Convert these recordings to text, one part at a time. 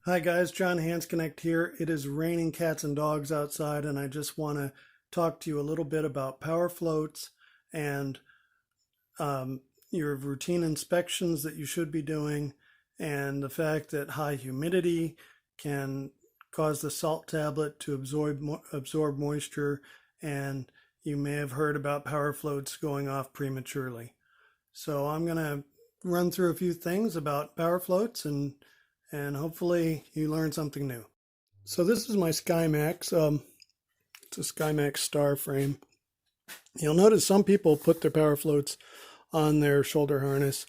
Hi guys, John Hands Connect here. It is raining cats and dogs outside, and I just want to talk to you a little bit about power floats and your routine inspections that you should be doing, and the fact that high humidity can cause the salt tablet to absorb moisture, and you may have heard about power floats going off prematurely. So I'm going to run through a few things about power floats and hopefully you learn something new. So this is my SkyMax. It's a SkyMax star frame. You'll notice some people put their power floats on their shoulder harness.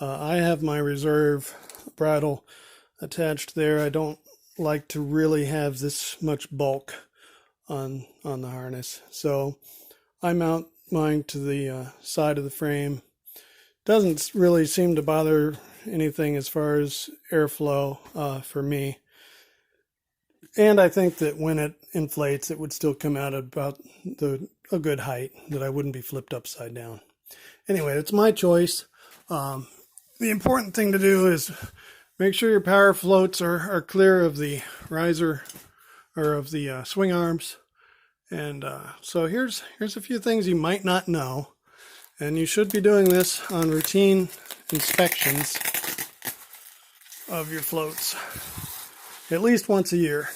I have my reserve bridle attached there. I don't like to really have this much bulk on the harness, so I mount mine to the side of the frame. Doesn't really seem to bother anything as far as airflow for me. And I think that when it inflates, it would still come out at about a good height, that I wouldn't be flipped upside down. Anyway, it's my choice. The important thing to do is make sure your power floats are clear of the riser or of the swing arms. And so here's a few things you might not know. And you should be doing this on routine inspections of your floats at least once a year.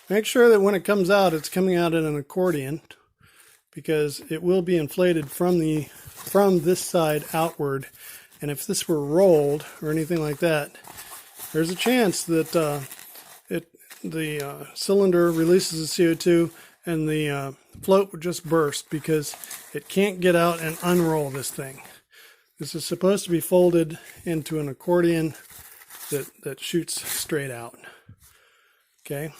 Make sure that when it comes out, it's coming out in an accordion, because it will be inflated from this side outward. And if this were rolled or anything like that, there's a chance that the cylinder releases the CO2 and the float would just burst because it can't get out and unroll this thing. This is supposed to be folded into an accordion that shoots straight out. Okay.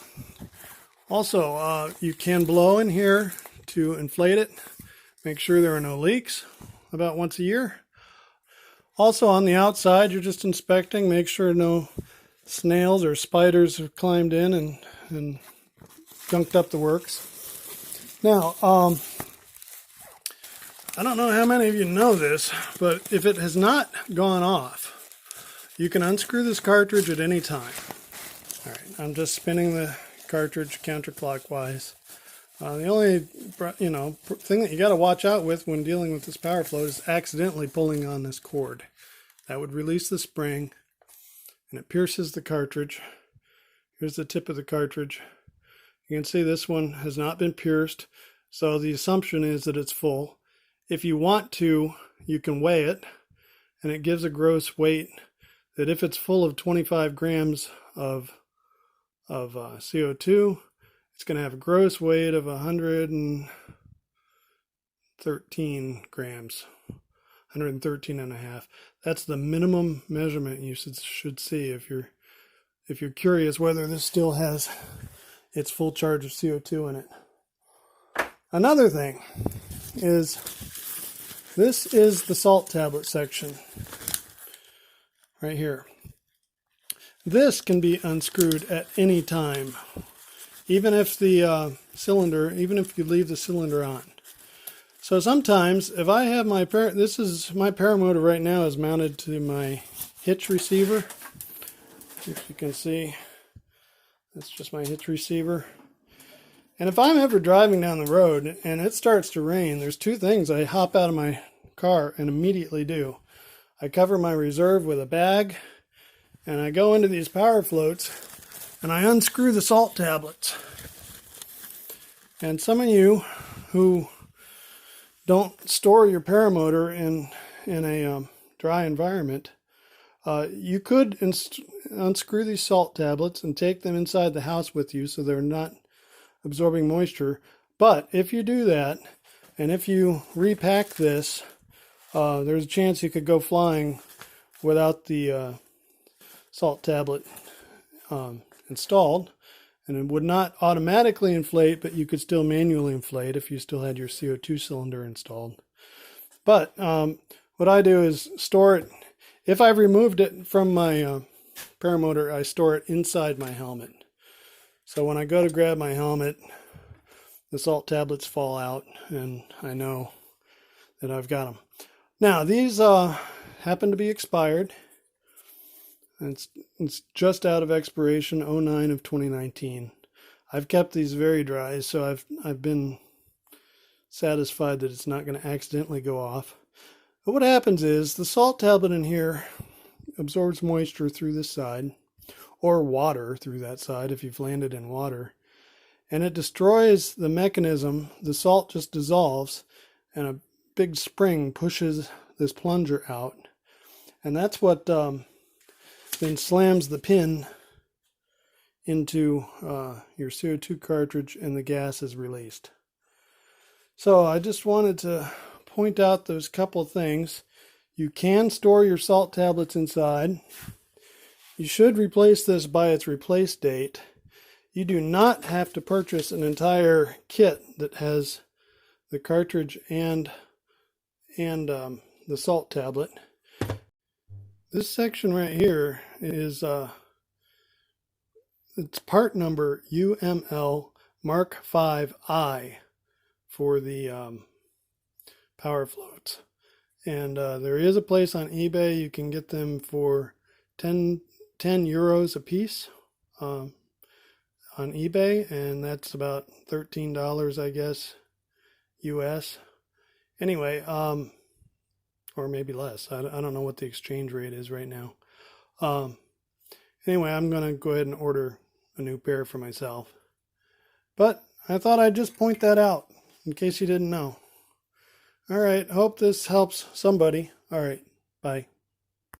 Also, you can blow in here to inflate it. Make sure there are no leaks about once a year. Also, on the outside, you're just inspecting. Make sure no snails or spiders have climbed in and gunked up the works. Now, I don't know how many of you know this, but if it has not gone off, you can unscrew this cartridge at any time. All right, I'm just spinning the cartridge counterclockwise. The only thing that you got to watch out with when dealing with this power float is accidentally pulling on this cord. That would release the spring, and it pierces the cartridge. Here's the tip of the cartridge. You can see this one has not been pierced, so the assumption is that it's full. If you want to, you can weigh it, and it gives a gross weight that if it's full of 25 grams of CO2, it's going to have a gross weight of 113 grams, 113 and a half. That's the minimum measurement you should see if you're curious whether this still has its full charge of CO2 in it. Another thing is, this is the salt tablet section right here. This can be unscrewed at any time, even if the even if you leave the cylinder on. So sometimes, if I have my this is my paramotor right now is mounted to my hitch receiver. If you can see, that's just my hitch receiver. And if I'm ever driving down the road and it starts to rain, there's two things I hop out of my car and immediately do. I cover my reserve with a bag, and I go into these power floats and I unscrew the salt tablets. And some of you who don't store your paramotor in a dry environment, you could unscrew these salt tablets and take them inside the house with you so they're not absorbing moisture. But if you do that, and if you repack this, there's a chance you could go flying without the salt tablet installed, and it would not automatically inflate, but you could still manually inflate if you still had your CO2 cylinder installed. But what I do is store it. If I've removed it from my paramotor, I store it inside my helmet. So when I go to grab my helmet, the salt tablets fall out, and I know that I've got them. Now, these happen to be expired. And it's just out of expiration, 09 of 2019. I've kept these very dry, so I've been satisfied that it's not going to accidentally go off. But what happens is the salt tablet in here absorbs moisture through this side, or water through that side if you've landed in water, and it destroys the mechanism. The salt just dissolves, and a big spring pushes this plunger out, and that's what then slams the pin into your CO2 cartridge, and the gas is released. So I just wanted to point out those couple things. You can store your salt tablets inside. You should replace this by its replace date. You do not have to purchase an entire kit that has the cartridge and the salt tablet. This section right here is it's part number UML Mk5i for the powerfloats. And there is a place on eBay you can get them for 10 euros a piece on eBay, and that's about $13, I guess, US. Anyway, or maybe less. I don't know what the exchange rate is right now. Anyway, I'm going to go ahead and order a new pair for myself. But I thought I'd just point that out in case you didn't know. All right, hope this helps somebody. All right, bye.